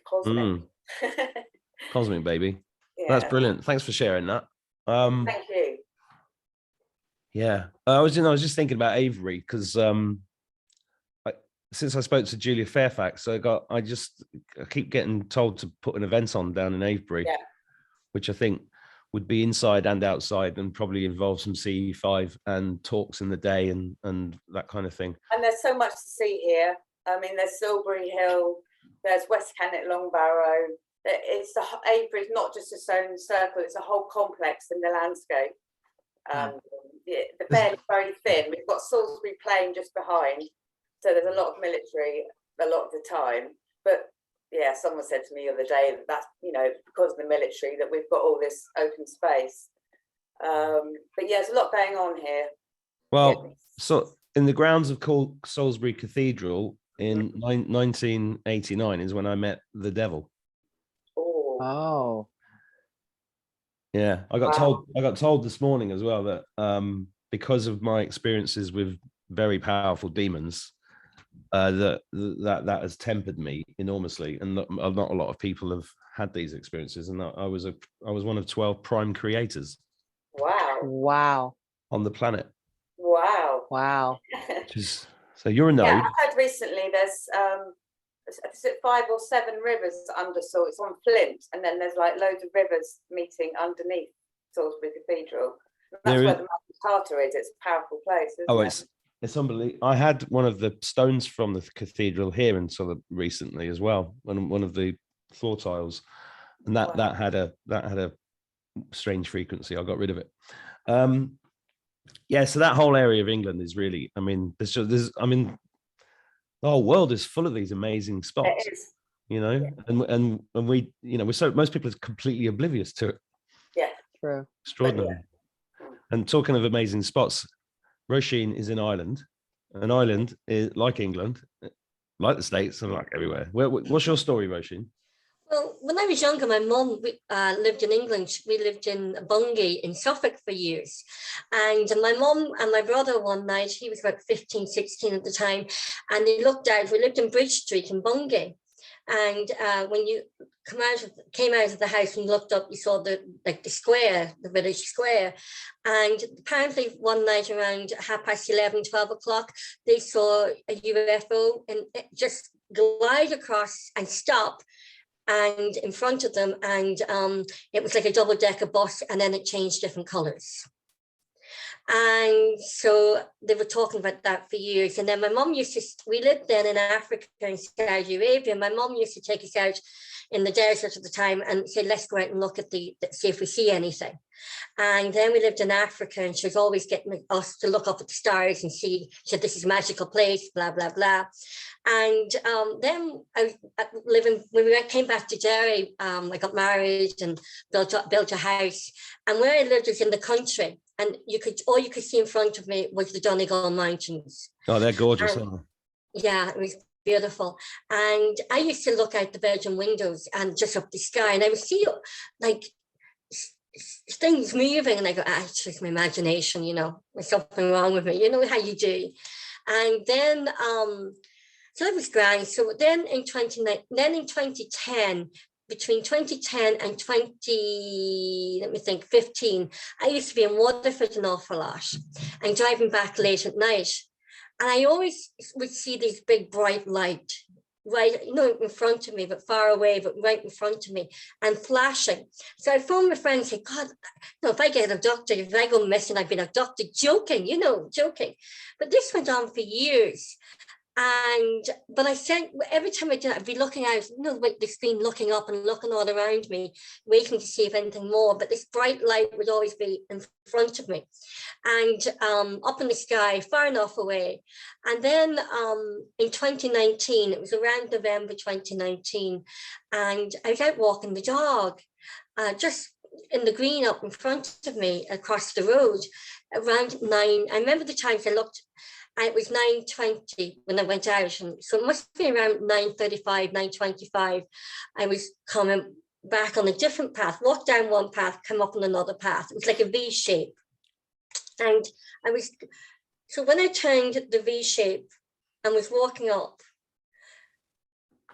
Cosmic. Cosmic, baby. Yeah. That's brilliant. Thanks for sharing that. Thank you. Yeah, I was just thinking about Avery because since I spoke to Julia Fairfax, I keep getting told to put an event on down in Avery, which I think would be inside and outside and probably involve some CE5 and talks in the day and that kind of thing. And there's so much to see here. I mean, there's Silbury Hill, there's West Kennet Long Barrow. Avery is not just a stone circle, it's a whole complex in the landscape. The bed is very thin. We've got Salisbury Plain just behind, so there's a lot of military a lot of the time. But yeah, someone said to me the other day that that's, you know, because of the military that we've got all this open space. But yeah, there's a lot going on here. Well, so in the grounds of Salisbury Cathedral in 1989 is when I met the devil. Oh. Yeah, I got told this morning as well that because of my experiences with very powerful demons, that has tempered me enormously, and not a lot of people have had these experiences, and I was one of 12 prime creators. Wow. On the planet. Wow. So you're a node. Yeah, I heard recently there's 5 or 7 rivers under Salisbury. It's on Flint, and then there's like loads of rivers meeting underneath Salisbury Cathedral. That's where the Magna Carta is. It's a powerful place, isn't it? It's unbelievable. I had one of the stones from the cathedral here in Salisbury recently as well, one of the floor tiles, and that had a strange frequency. I got rid of it. Yeah, so that whole area of England is really, I mean, the whole world is full of these amazing spots, you know, and we, you know, most people are completely oblivious to it. Yeah, true. Extraordinary. And talking of amazing spots, Roisin is in Ireland. An island is like England, like the States, and like everywhere. What's your story, Roisin? Well, when I was younger, my mum lived in England. We lived in Bungay in Suffolk for years. And my mum and my brother one night, he was about 15, 16 at the time, and they looked out. We lived in Bridge Street in Bungay. And when you came out of the house and looked up, you saw the square, the village square. And apparently one night around 11:30, 12 o'clock, they saw a UFO and it just glide across and stop and in front of them, and it was like a double-decker bus, and then it changed different colors. And so they were talking about that for years. And then my mum we lived then in Africa in Saudi Arabia. My mum used to take us out in the desert at the time and say, let's go out and look at see if we see anything. And then we lived in Africa, and she was always getting us to look up at the stars and see, she said, this is a magical place, blah, blah, blah. And then when we came back to Derry, I got married and built a house. And where I lived was in the country, and all you could see in front of me was the Donegal Mountains. Oh, they're gorgeous, aren't they? Yeah, it was beautiful. And I used to look out the bedroom windows and just up the sky, and I would see like things moving, and I go, it's just my imagination, you know, there's something wrong with me, you know how you do. And then so it was grand. So then in 2010, between 2010 and 15, I used to be in Waterford an awful lot and driving back late at night. And I always would see these big bright light, right, you know, in front of me, but far away, but right in front of me and flashing. So I phoned my friend and said, God, no, if I get abducted, if I go missing, I've been abducted, joking. But this went on for years. But I said, every time I did it, I'd be looking out, with the screen, looking up and looking all around me, waiting to see if anything more. But this bright light would always be in front of me, and up in the sky, far enough away. And then in 2019, it was around November 2019, and I was out walking the dog, just in the green up in front of me across the road, around 9. I remember the times I looked. And it was 9:20 when I went out, and so it must be around 9:35, 9:25. I was coming back on a different path, walked down one path, come up on another path. It was like a V shape. And so when I turned the V shape and was walking up,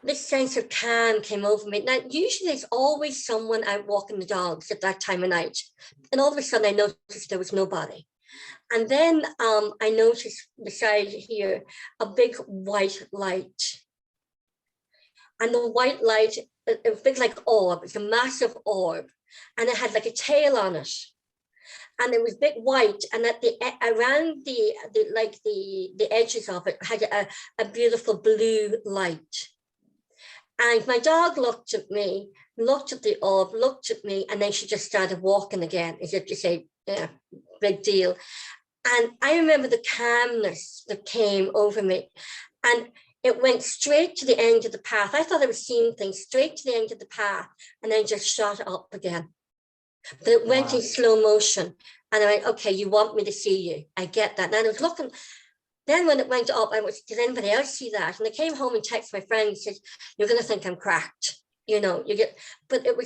this sense of calm came over me. Now, usually there's always someone out walking the dogs at that time of night. And all of a sudden I noticed there was nobody. And then I noticed beside here a big white light. And the white light, it was big like orb, it's a massive orb. And it had like a tail on it. And it was big white, and at around the edges of it had a beautiful blue light. And my dog looked at me, looked at the orb, looked at me, and then she just started walking again, as if to say, yeah, big deal. And I remember the calmness that came over me. And it went straight to the end of the path. I thought I was seeing things straight to the end of the path, and then just shot up again. But it went in slow motion. And I went, okay, you want me to see you. I get that. And I was looking. Then when it went up, I was, did anybody else see that? And I came home and texted my friend and said, you're going to think I'm cracked. But it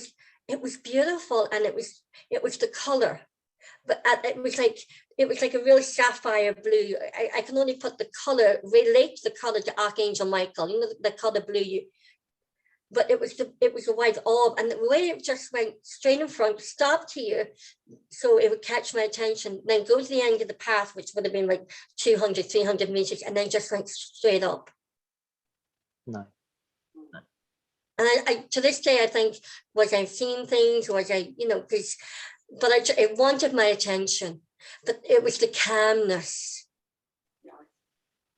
was beautiful. And it was the color. But it was like a real sapphire blue. I can only put the color, relate the color to Archangel Michael, the color blue. But it was a white orb, and the way it just went straight in front, stopped here, so it would catch my attention, then go to the end of the path, which would have been like 200, 300 meters, and then just went straight up. No. And I to this day, I think, was I seeing things? Was I, but it wanted my attention. But it was the calmness.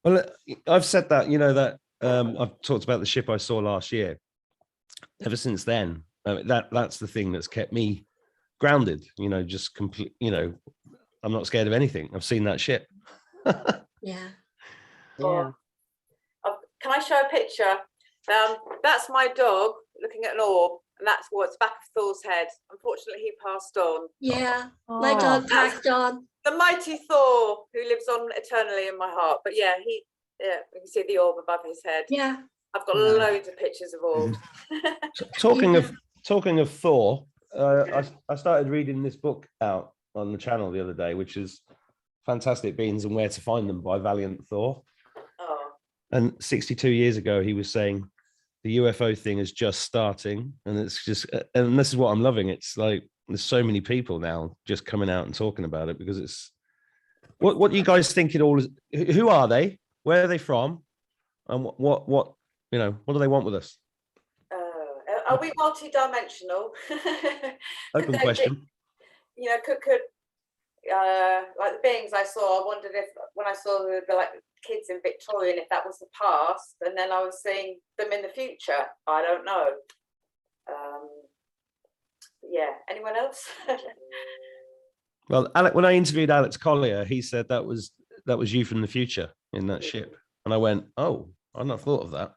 Well, I've said that, that I've talked about the ship I saw last year. Ever since then, that's the thing that's kept me grounded, just complete, I'm not scared of anything. I've seen that ship. Yeah. Yeah. Can I show a picture? That's my dog looking at an orb, and that's what's back of Thor's head. Unfortunately, he passed on. Yeah, my dog passed on. The mighty Thor, who lives on eternally in my heart. But yeah, you can see the orb above his head. Yeah. I've got loads of pictures of orbs. Talking of Thor, I started reading this book out on the channel the other day, which is Fantastic Beings and Where to Find Them by Valiant Thor. Oh. And 62 years ago, he was saying the UFO thing is just starting, and it's just, and this is what I'm loving. It's like there's so many people now just coming out and talking about it, because it's what do you guys think it all is? Who are they? Where are they from? And what do they want with us? Are we multi-dimensional? Open question. Could like the beings I saw, I wondered if when I saw the like kids in Victorian, if that was the past, and then I was seeing them in the future. I don't know. Yeah. Anyone else? Well, when I interviewed Alex Collier, he said that was you from the future in that ship, and I went, oh, I'd not thought of that,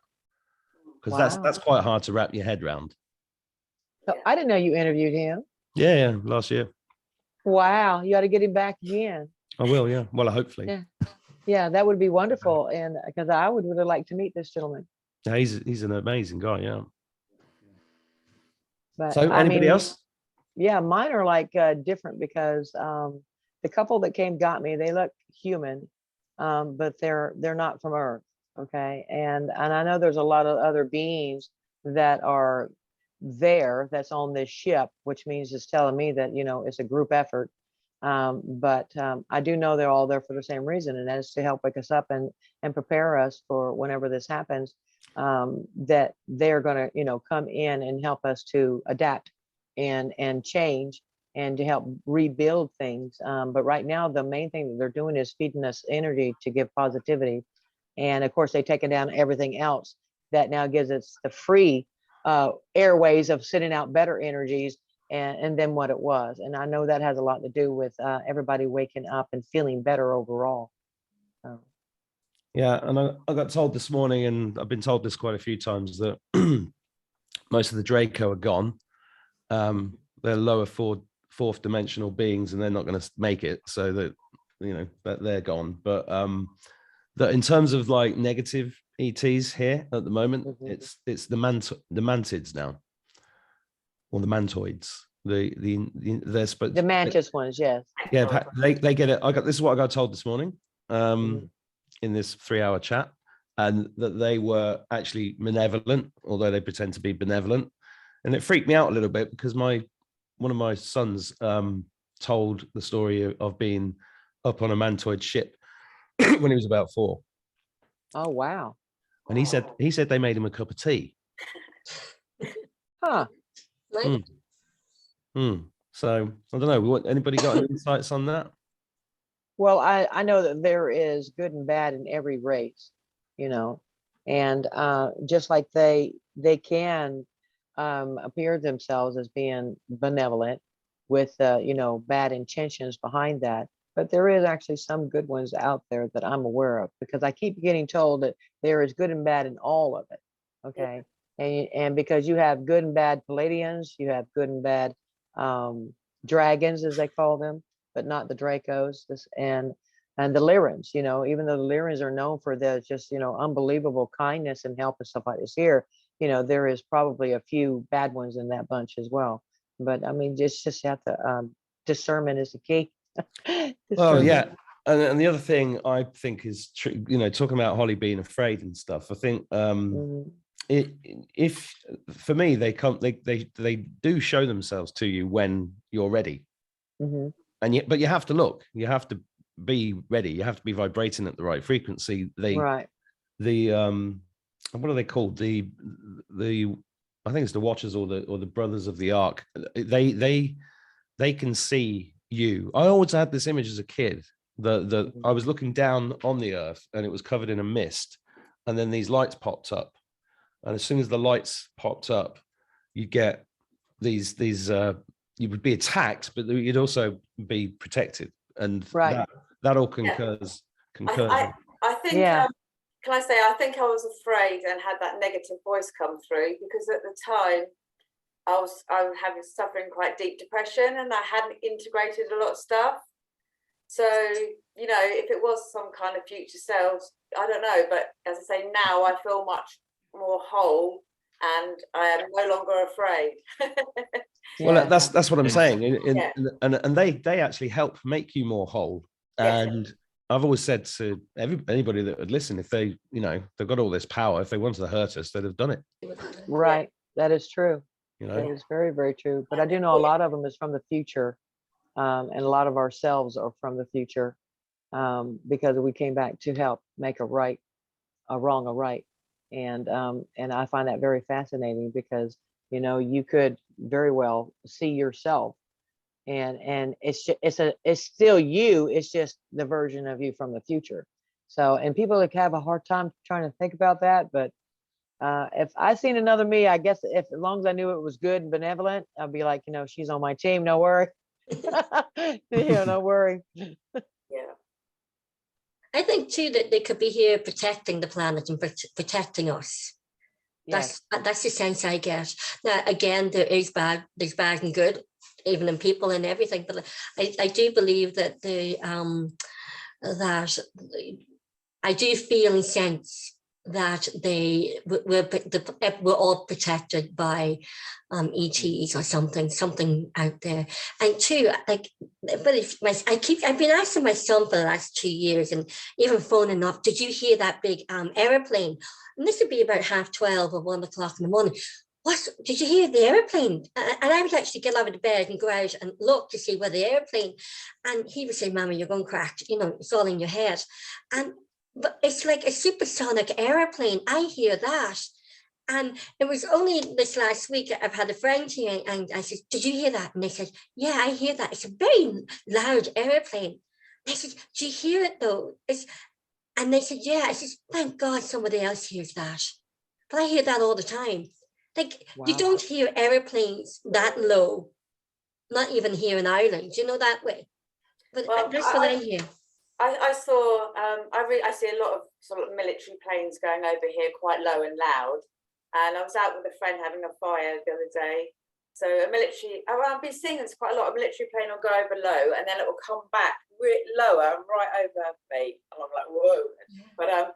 because that's quite hard to wrap your head around. So I didn't know you interviewed him. Yeah, last year. Wow, you ought to get him back again. I will, yeah. Well, hopefully. Yeah, that would be wonderful, and because I would really like to meet this gentleman. Yeah, he's an amazing guy, yeah. But so anybody else? Yeah, mine are like different, because the couple that got me, they look human, but they're not from Earth. Okay, and I know there's a lot of other beings that are that's on this ship, which means it's telling me that it's a group effort. But I do know they're all there for the same reason, and that is to help wake us up and prepare us for whenever this happens, that they're going to come in and help us to adapt and change and to help rebuild things. But right now the main thing that they're doing is feeding us energy to give positivity And of course, they've taken down everything else that now gives us the free airways of sending out better energies and then what it was. And I know that has a lot to do with everybody waking up and feeling better overall. So. Yeah, and I got told this morning, and I've been told this quite a few times, that most of the Draco are gone. They're lower fourth dimensional beings, and they're not going to make it. So that, you know, that they're gone. But that in terms of like negative ETs here at the moment, it's the mantids now, or the mantoids. The mantis ones, yes. Yeah, they get it. This is what I got told this morning. In this 3-hour chat, and that they were actually malevolent, although they pretend to be benevolent. And it freaked me out a little bit because one of my sons told the story of being up on a mantoid ship when he was about 4. Oh, wow. And he said they made him a cup of tea. Huh. So I don't know. Anybody got any insights on that? Well, I know that there is good and bad in every race, you know, and just like they can appear themselves as being benevolent with, you know, bad intentions behind that. But there is actually some good ones out there that I'm aware of, because I keep getting told that there is good and bad in all of it. Okay. And because you have good and bad Palladians, you have good and bad dragons, as they call them, but not the Dracos, and the Lyrans, you know, even though the Lyrans are known for their just, you know, unbelievable kindness and help and stuff like this here, you know, there is probably a few bad ones in that bunch as well. But I mean, just have to, discernment is the key. Well, yeah. And the other thing I think is, you know, talking about Holly being afraid and stuff, I think if for me, they do show themselves to you when you're ready. But you have to look, you have to be ready, you have to be vibrating at the right frequency. What are they called? The I think it's the Watchers or the Brothers of the Ark. They can see you. I always had this image as a kid that I was looking down on the earth and it was covered in a mist, and then these lights popped up, and as soon as the lights popped up, you get these you would be attacked, but you'd also be protected, and that all concurs. I think, can I say, I think I was afraid and had that negative voice come through because at the time I was suffering quite deep depression and I hadn't integrated a lot of stuff. So, you know, if it was some kind of future selves, I don't know, but as I say, now I feel much more whole and I am no longer afraid. Well, that's what I'm saying, and they actually help make you more whole. And I've always said to anybody that would listen, if they, you know, they've got all this power, if they wanted to hurt us, they'd have done it. Right. That is true. You know, that is very, very true. But I do know a lot of them is from the future, and a lot of ourselves are from the future, because we came back to help make a wrong a right. And I find that very fascinating because, you know, you could very well see yourself, and it's still you. It's just the version of you from the future. So, and people have a hard time trying to think about that. But if I seen another me, I guess as long as I knew it was good and benevolent, I'd be like, you know, she's on my team. No worry. No worry. I think too that they could be here protecting the planet and protecting us. That's the sense I get. Now, again, there's bad and good, even in people and everything. But I do believe that that I do feel and sense that we're all protected by ETs or something out there. And two, like, but I've been asking my son for the last 2 years, and even phoning up, did you hear that big aeroplane? And this would be about 12:30 or 1 o'clock in the morning. Did you hear the airplane? And I would actually get out of the bed and go out and look to see where the airplane. And he would say, "Mama, you're going cracked. You know, it's all in your head." But it's like a supersonic airplane. I hear that. And it was only this last week I've had a friend here and I said, "Did you hear that?" And they said, "Yeah, I hear that. It's a very loud airplane." I said, "Do you hear it though?" And they said, yeah. I said, thank God somebody else hears that. But I hear that all the time. Like, you Wow. don't hear airplanes that low, not even here in Ireland, you know, that way. But Well, that's what I hear. I saw, I see a lot of sort of military planes going over here quite low and loud. And I was out with a friend having a fire the other day. So I've been seeing this quite a lot. A military plane will go over low and then it will come back lower right over me. And I'm like, whoa. But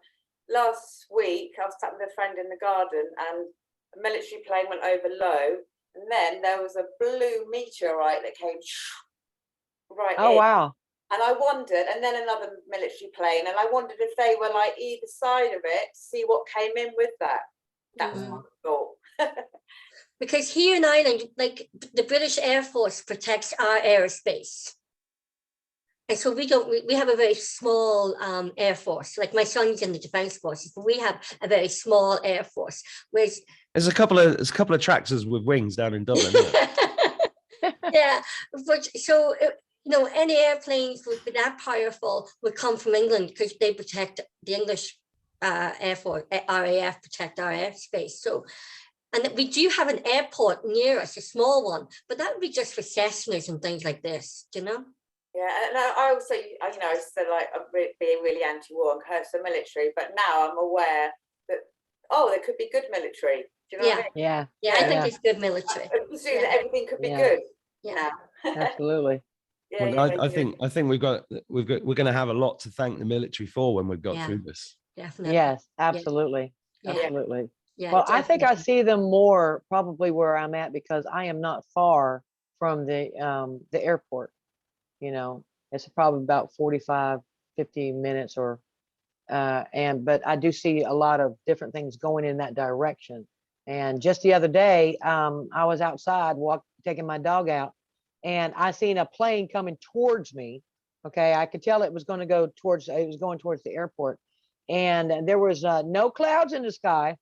last week I was sat with a friend in the garden and a military plane went over low. And then there was a blue meteorite that came right Oh, in. wow. And I wondered, and then another military plane, and I wondered if they were like either side of it to see what came in with that. That was my thought. Because here in Ireland, like the British Air Force protects our airspace. And so we have a very small air force. Like my son's in the defense forces, but we have a very small air force. Whereas There's a couple of tractors with wings down in Dublin. Isn't there? yeah, but so you know, any airplanes would be that powerful would come from England because they protect the English Air Force, RAF protect our airspace. So, and we do have an airport near us, a small one, but that would be just for Cessnas and things like this, you know? Yeah, and I also, you know, I said like I'm being really anti-war and curse the military, but now I'm aware that there could be good military. Do you know what I mean? Yeah. Yeah, I think it's good military. I assume that everything could be Yeah. good. Yeah. Now. Absolutely. Yeah, Well, yeah, I think we're going to have a lot to thank the military for when we've got Yeah. through this. Definitely. Yes, absolutely. Yeah. Absolutely. Yeah, Well, I think I definitely. see them more probably where I'm at because I am not far from the airport. You know, it's probably about 45, 50 minutes or but I do see a lot of different things going in that direction. And just the other day, I was outside taking my dog out, and I seen a plane coming towards me. Okay, I could tell it was going towards the airport, and there was no clouds in the sky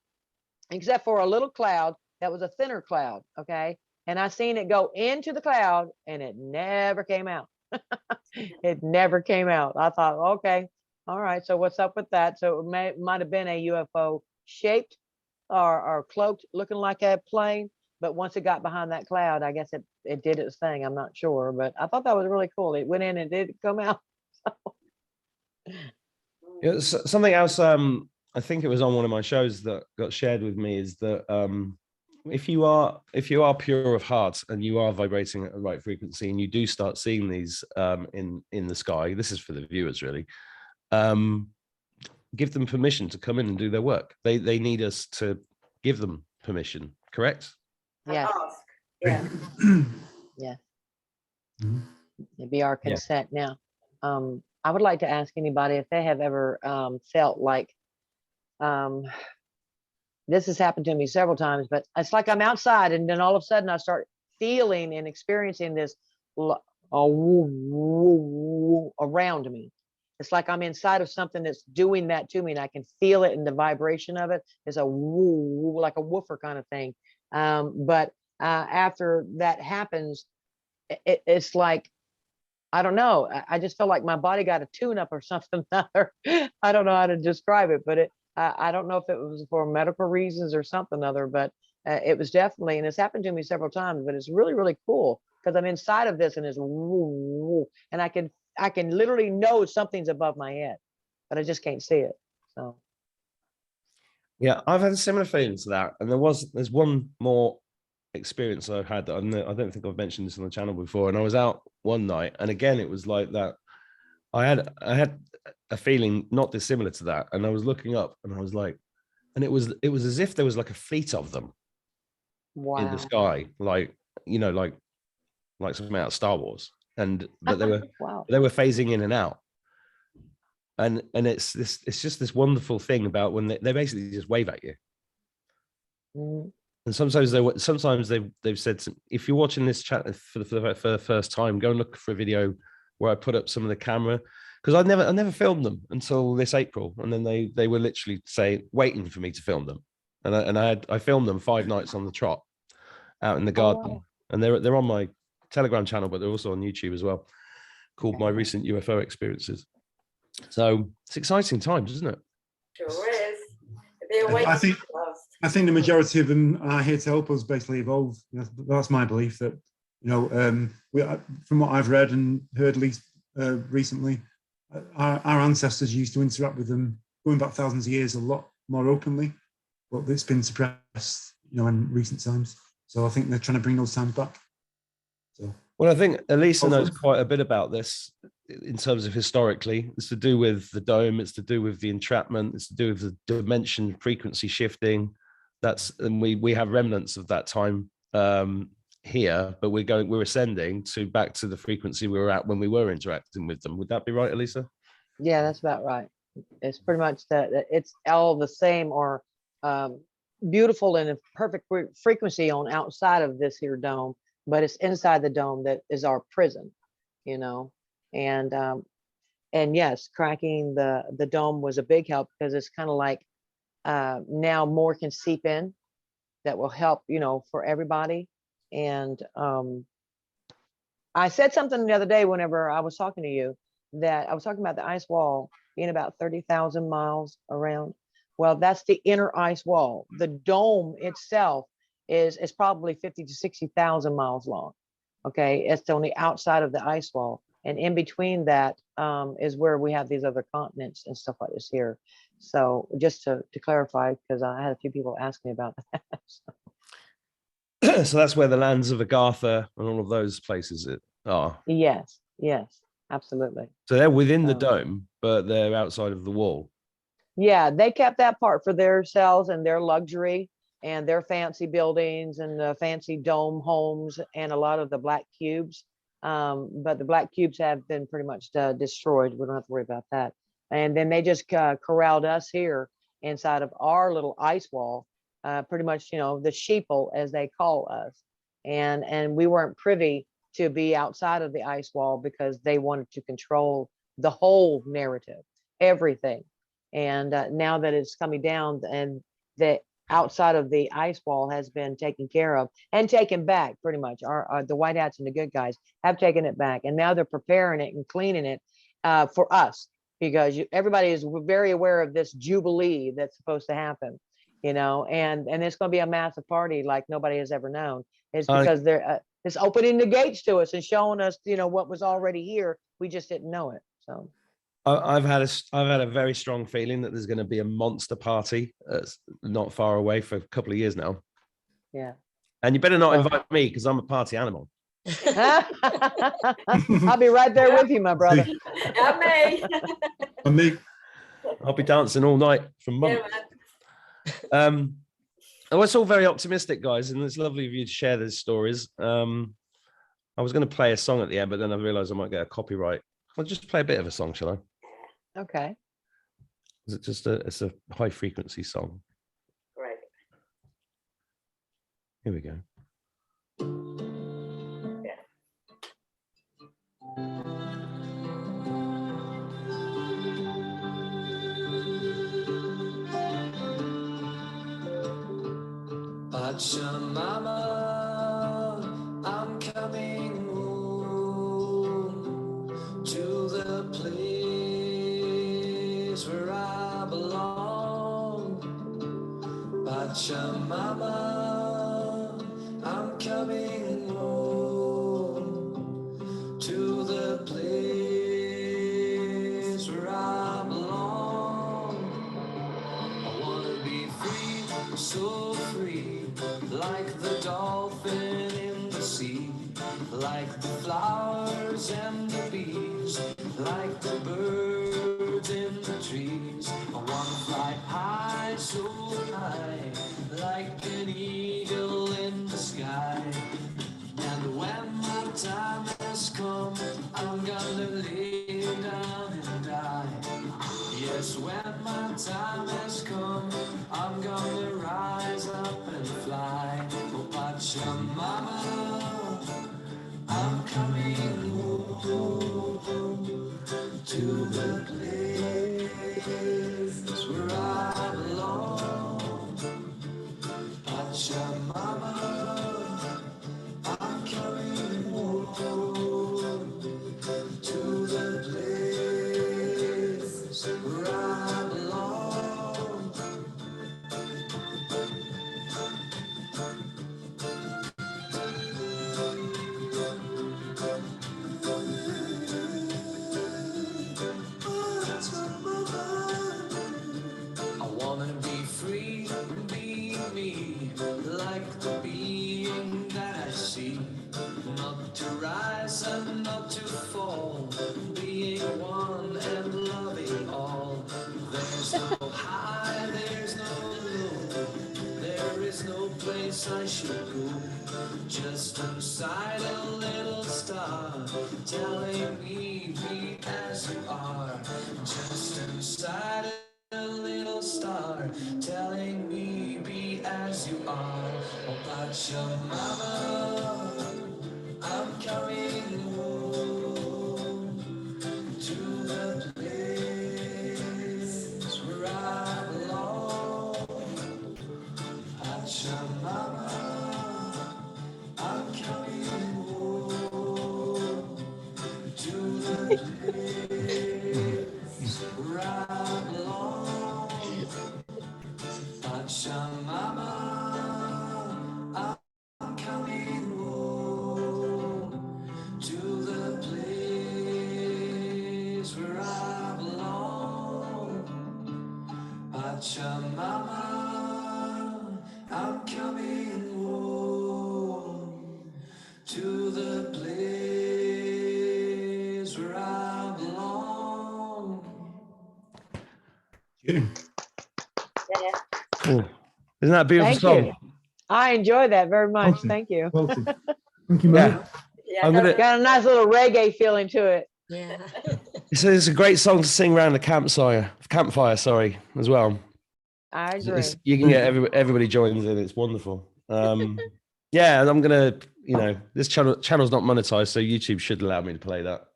except for a little cloud that was a thinner cloud. Okay, and I seen it go into the cloud, and it never came out. It never came out. I thought, okay, all right, so what's up with that? So it might have been a UFO shaped or cloaked, looking like a plane. But once it got behind that cloud, I guess it did its thing. I'm not sure, but I thought that was really cool. It went in and did come out. Yeah, something else. I think it was on one of my shows that got shared with me is that if you are pure of heart and you are vibrating at the right frequency and you do start seeing these in the sky, this is for the viewers really. Give them permission to come in and do their work. They need us to give them permission. Correct? And Yeah. ask. Yeah. Yeah. Mhm. It'd be our Yeah. consent. Now, I would like to ask anybody if they have ever felt like this has happened to me several times, but it's like I'm outside and then all of a sudden I start feeling and experiencing this around me. It's like I'm inside of something that's doing that to me and I can feel it, and the vibration of it is a woo, like a woofer kind of thing. But after that happens, it's like, I don't know. I just felt like my body got a tune up or something. I don't know how to describe it, but I don't know if it was for medical reasons or something other, but it was definitely, and it's happened to me several times, but it's really, really cool because I'm inside of this and it's woo, and I can literally know something's above my head, but I just can't see it. So Yeah, I've had a similar feeling to that, and there's one more experience I've had that I don't think I've mentioned this on the channel before. And I was out one night, and again it was like that. I had a feeling not dissimilar to that, and I was looking up, and I was like, and it was as if there was like a fleet of them in the wow. sky, like like something out of Star Wars, but they were Wow. they were phasing in and out. And it's just this wonderful thing about when they basically just wave at you. Mm. And sometimes they've said, if you're watching this chat for the first time, go and look for a video where I put up some of the camera, because I never filmed them until this April, and then they were literally waiting for me to film them, and I filmed them 5 nights on the trot out in the garden, wow. and they're on my Telegram channel, but they're also on YouTube as well, called My Recent UFO Experiences. So it's exciting times, isn't it? Sure is. The I think awakening last. I think the majority of them are here to help us basically evolve. That's my belief. That from what I've read and heard, at least recently, our ancestors used to interact with them going back thousands of years a lot more openly, but it's been suppressed, in recent times. So I think they're trying to bring those times back. So. Well, I think Alisa knows quite a bit about this in terms of historically. It's to do with the dome. It's to do with the entrapment. It's to do with the dimension frequency shifting. And we have remnants of that time here, but we're ascending back to the frequency we were at when we were interacting with them. Would that be right, Alisa? Yeah, that's about right. It's pretty much that it's all the same or beautiful and a perfect frequency on outside of this here dome, but it's inside the dome that is our prison, and yes, cracking the dome was a big help because it's kind of like now more can seep in that will help, for everybody. And I said something the other day whenever I was talking to you, that I was talking about the ice wall being about 30,000 miles around. Well, that's the inner ice wall. The dome itself is probably 50 to 60,000 miles long. Okay, it's on the outside of the ice wall, and in between that is where we have these other continents and stuff like this here. So just to clarify, because I had a few people ask me about that. So that's where the lands of Agartha and all of those places are. Yes, absolutely. So they're within the dome, but they're outside of the wall. Yeah, they kept that part for themselves and their luxury and their fancy buildings and the fancy dome homes and a lot of the black cubes. But the black cubes have been pretty much destroyed. We don't have to worry about that. And then they just corralled us here inside of our little ice wall, pretty much, the sheeple, as they call us. And we weren't privy to be outside of the ice wall because they wanted to control the whole narrative, everything. And now that it's coming down and the outside of the ice wall has been taken care of and taken back, pretty much the white hats and the good guys have taken it back, and now they're preparing it and cleaning it for us, because everybody is very aware of this jubilee that's supposed to happen, and it's going to be a massive party like nobody has ever known. It's because they're it's opening the gates to us and showing us what was already here. We just didn't know it. So I've had a very strong feeling that there's going to be a monster party not far away for a couple of years now. Yeah. And you better not invite me, because I'm a party animal. I'll be right there with you, my brother. And me. I'll be dancing all night for months. Yeah, it's all very optimistic, guys, and it's lovely of you to share these stories. I was going to play a song at the end, but then I realized I might get a copyright. I'll just play a bit of a song, shall I? Okay. Is it just it's a high frequency song? Great. Here we go. Pachamama, I'm coming home to the place where I belong. Pachamama, I'm coming home to the place where I belong. I wanna be free, so free, like the dolphin in the sea, like the flowers and the bees, like the birds in the trees. I wanna fly high, so high, like an eagle in the sky. And when my time has come, I'm gonna lay down and die. Yes, when my time has come, I'm gonna rise up and fly. Oh, Pachamama, I'm coming home to the place where I belong. Pachamama, I'm coming home to the place should go. Just inside a little star, telling me be as you are. Just inside a little star, telling me be as you are. Oh, Pachamama, I'm coming home to the place where I belong. Pachamama, I'm coming home to the place where I belong. Pachamama, I'm coming home to the place where I belong. Pachamama, I'm coming home to the place where I belong. Yeah. Yeah. Cool. Isn't that a beautiful Thank song? you. I enjoyed that very much. Awesome. Thank you. Welcome. Thank you, Mary. Yeah. Yeah, I'm gonna- Got a nice little reggae feeling to it. Yeah. It's a great song to sing around the campfire, sorry, as well. I agree. You can get everybody joins in. It's wonderful. Yeah, and I'm gonna, this channel's not monetized, so YouTube should allow me to play that.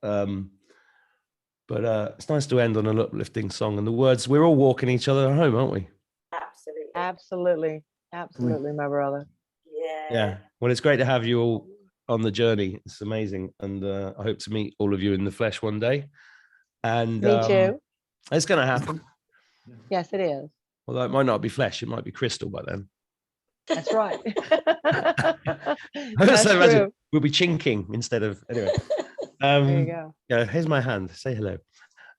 But it's nice to end on an uplifting song, and the words, we're all walking each other home, aren't we? absolutely. Absolutely. Absolutely, my brother. Yeah. Yeah. Well, it's great to have you all on the journey. It's amazing, and I hope to meet all of you in the flesh one day. And Me too. it's going to happen. Yes, it is. Although it might not be flesh, it might be crystal by then. That's right. I That's so imagine true. we'll be chinking instead of anyway. There you go. Yeah, here's my hand. Say hello.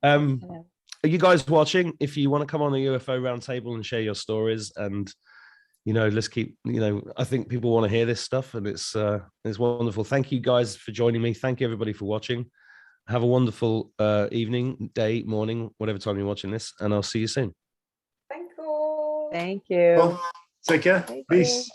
Are you guys watching? If you want to come on the UFO roundtable and share your stories, and let's keep. I think people want to hear this stuff, and it's wonderful. Thank you guys for joining me. Thank you everybody for watching. Have a wonderful evening, day, morning, whatever time you're watching this, and I'll see you soon. Thank you. Thank you. Well, take care. Thank Peace. you.